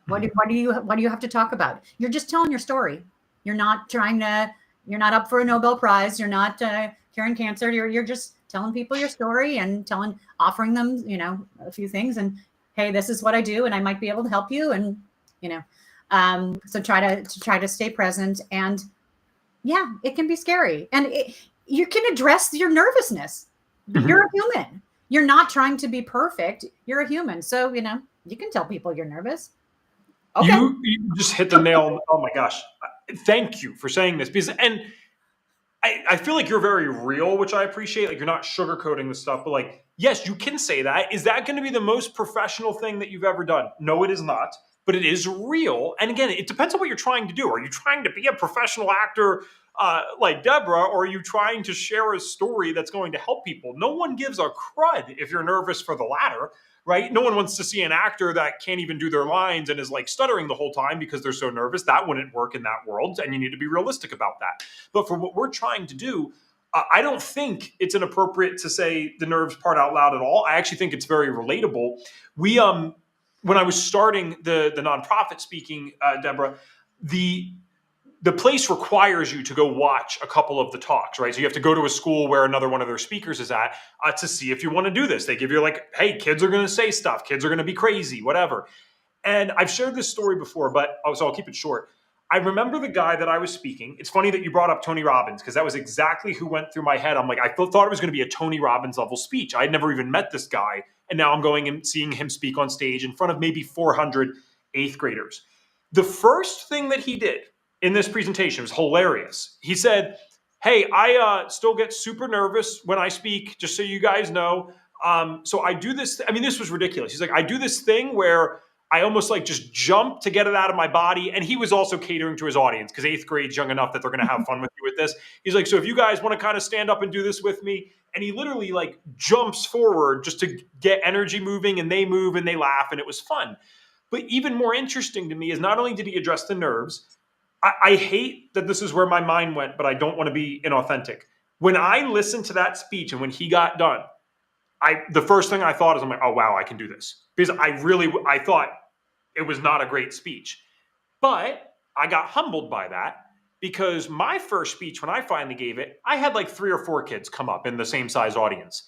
What do you have to talk about? You're just telling your story. You're not you're not up for a Nobel Prize. You're not curing cancer. You're just telling people your story and offering them, a few things. And hey, this is what I do, and I might be able to help you. And so try to stay present. And yeah, it can be scary. And you can address your nervousness. You're a human. You're not trying to be perfect. You're a human. So, you can tell people you're nervous. Okay. You just hit the nail. Oh my gosh. Thank you for saying this, because, and I feel like you're very real, which I appreciate. Like, you're not sugarcoating the stuff, but like, yes, you can say that. Is that going to be the most professional thing that you've ever done? No, it is not. But it is real. And again, it depends on what you're trying to do. Are you trying to be a professional actor like Debra, or are you trying to share a story that's going to help people? No one gives a crud if you're nervous for the latter, right? No one wants to see an actor that can't even do their lines and is like stuttering the whole time because they're so nervous. That wouldn't work in that world, and you need to be realistic about that. But for what we're trying to do, I don't think it's inappropriate to say the nerves part out loud at all. I actually think it's very relatable. We when I was starting the nonprofit speaking, Debra, the place requires you to go watch a couple of the talks, right? So you have to go to a school where another one of their speakers is at to see if you want to do this. They give you like, hey, kids are going to say stuff. Kids are going to be crazy, whatever. And I've shared this story before, but so I'll keep it short. I remember the guy that I was speaking. It's funny that you brought up Tony Robbins, because that was exactly who went through my head. I'm like, I thought it was going to be a Tony Robbins level speech. I had never even met this guy. And now I'm going and seeing him speak on stage in front of maybe 400 eighth graders. The first thing that he did in this presentation was hilarious. He said, hey, I still get super nervous when I speak, just so you guys know. So I do this. I mean, this was ridiculous. He's like, I do this thing where I almost like just jump to get it out of my body. And he was also catering to his audience, because eighth grade's young enough that they're going to have fun with you with this. He's like, so if you guys want to kind of stand up and do this with me. And he literally like jumps forward just to get energy moving, and they move and they laugh, and it was fun. But even more interesting to me is not only did he address the nerves, I hate that this is where my mind went, but I don't want to be inauthentic. When I listened to that speech and when he got done, the first thing I thought is, I'm like, oh, wow, I can do this. Because I thought it was not a great speech. But I got humbled by that, because my first speech, when I finally gave it, I had like 3 or 4 kids come up in the same size audience.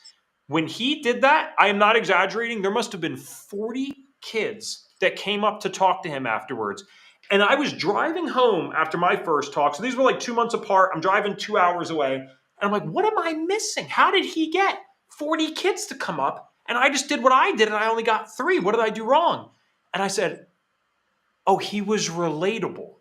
When he did that, I am not exaggerating, there must have been 40 kids that came up to talk to him afterwards. And I was driving home after my first talk. So these were like 2 months apart. I'm driving 2 hours away. And I'm like, what am I missing? How did he get 40 kids to come up? And I just did what I did, and I only got 3. What did I do wrong? And I said, oh, he was relatable,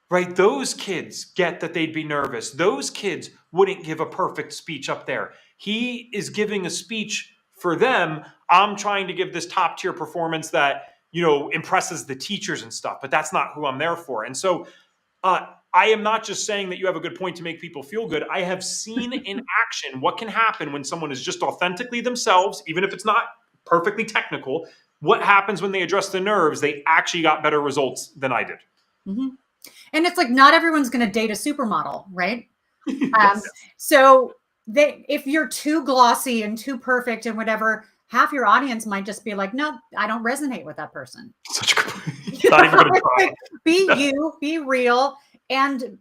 right? Those kids get that they'd be nervous. Those kids wouldn't give a perfect speech up there. He is giving a speech for them. I'm trying to give this top tier performance that, impresses the teachers and stuff, but that's not who I'm there for. And so I am not just saying that you have a good point to make people feel good. I have seen in action what can happen when someone is just authentically themselves, even if it's not perfectly technical. What happens when they address the nerves? They actually got better results than I did. Mm-hmm. And it's like, not everyone's going to date a supermodel, right? Yes. So if you're too glossy and too perfect and whatever, half your audience might just be like, no, I don't resonate with that person. Such a good point. Not even gonna try. Be you, be real, and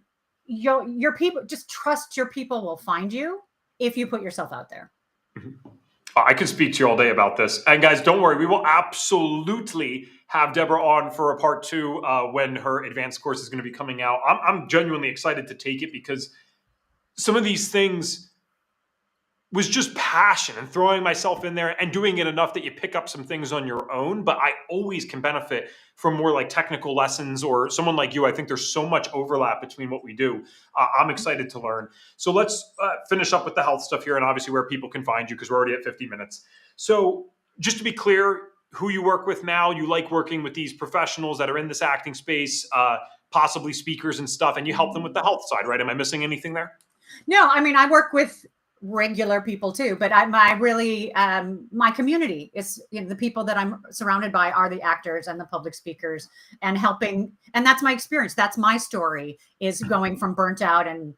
your people, just trust your people will find you if you put yourself out there. Mm-hmm. I could speak to you all day about this. And guys, don't worry. We will absolutely have Debra on for a part 2 when her advanced course is going to be coming out. I'm genuinely excited to take it, because some of these things, was just passion and throwing myself in there and doing it enough that you pick up some things on your own. But I always can benefit from more like technical lessons or someone like you. I think there's so much overlap between what we do. I'm excited to learn. So let's finish up with the health stuff here and obviously where people can find you because we're already at 50 minutes. So just to be clear, who you work with now, you like working with these professionals that are in this acting space, possibly speakers and stuff, and you help them with the health side, right? Am I missing anything there? No, I mean, I work with regular people too, but my really, my community is, the people that I'm surrounded by are the actors and the public speakers and helping. And that's my experience. That's my story, is going from burnt out and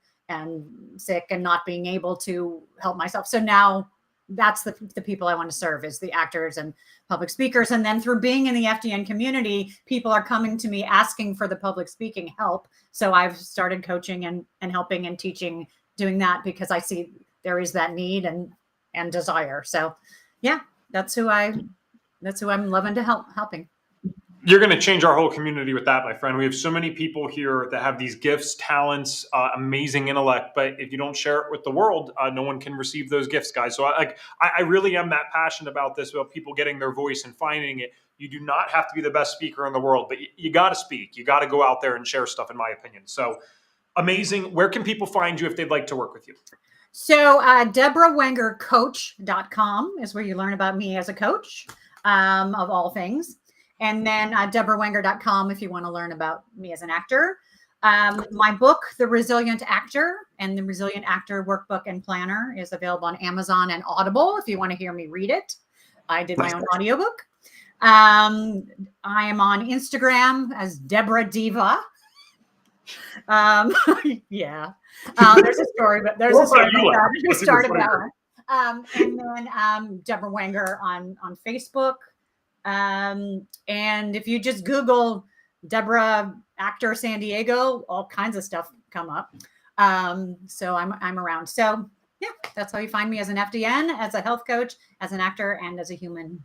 sick and not being able to help myself. So now that's the people I want to serve, is the actors and public speakers. And then through being in the FDN community, people are coming to me asking for the public speaking help. So I've started coaching and helping and teaching, doing that because I see there is that need and desire. So yeah, that's who I'm loving to helping. You're going to change our whole community with that, my friend. We have so many people here that have these gifts, talents, amazing intellect, but if you don't share it with the world, no one can receive those gifts, guys. So I really am that passionate about this, about people getting their voice and finding it. You do not have to be the best speaker in the world, but you got to speak. You got to go out there and share stuff, in my opinion. So amazing. Where can people find you if they'd like to work with you? So DebraWangerCoach.com is where you learn about me as a coach, of all things. And then DebraWanger.com if you want to learn about me as an actor. My book, The Resilient Actor, and the Resilient Actor Workbook and Planner is available on Amazon and Audible if you want to hear me read it. I did my own audiobook. I am on Instagram as Debra Diva. Yeah. There's a story, but there's a story about that. Who started that one. And then Debra Wanger on Facebook. And if you just Google Debra actor San Diego, all kinds of stuff come up. So I'm around. So yeah, that's how you find me, as an FDN, as a health coach, as an actor, and as a human.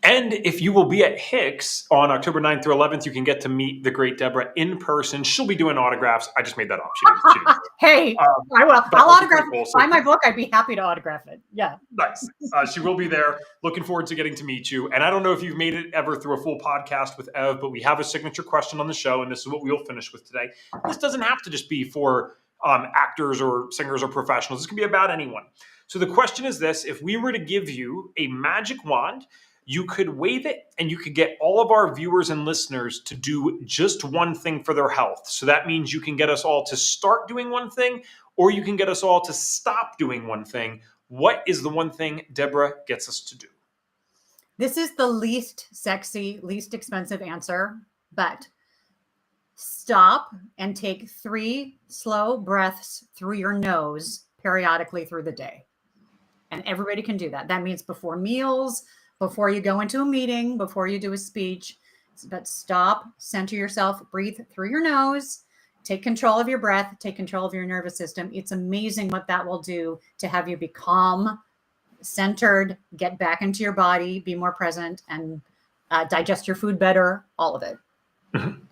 And if you will be at Hicks on October 9th through 11th, you can get to meet the great Debra in person. She'll be doing autographs. I just made that up. She didn't. Hey, I will. I'll autograph it. Buy my book. I'd be happy to autograph it. Yeah. Nice. She will be there. Looking forward to getting to meet you. And I don't know if you've made it ever through a full podcast with Ev, but we have a signature question on the show, and this is what we'll finish with today. This doesn't have to just be for actors or singers or professionals. This can be about anyone. So the question is this: if we were to give you a magic wand, you could wave it and you could get all of our viewers and listeners to do just one thing for their health. So that means you can get us all to start doing one thing, or you can get us all to stop doing one thing. What is the one thing Debra gets us to do? This is the least sexy, least expensive answer, but stop and take 3 slow breaths through your nose periodically through the day. And everybody can do that. That means before meals, before you go into a meeting, before you do a speech. But stop, center yourself, breathe through your nose, take control of your breath, take control of your nervous system. It's amazing what that will do to have you be calm, centered, get back into your body, be more present, and digest your food better, all of it. Mm-hmm.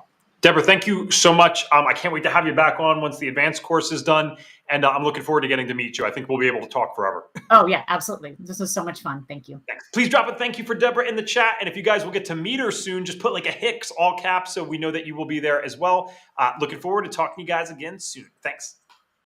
Debra, thank you so much. I can't wait to have you back on once the advanced course is done. And I'm looking forward to getting to meet you. I think we'll be able to talk forever. Oh, yeah, absolutely. This was so much fun. Thank you. Thanks. Please drop a thank you for Debra in the chat. And if you guys will get to meet her soon, just put like a Hicks all caps so we know that you will be there as well. Looking forward to talking to you guys again soon. Thanks.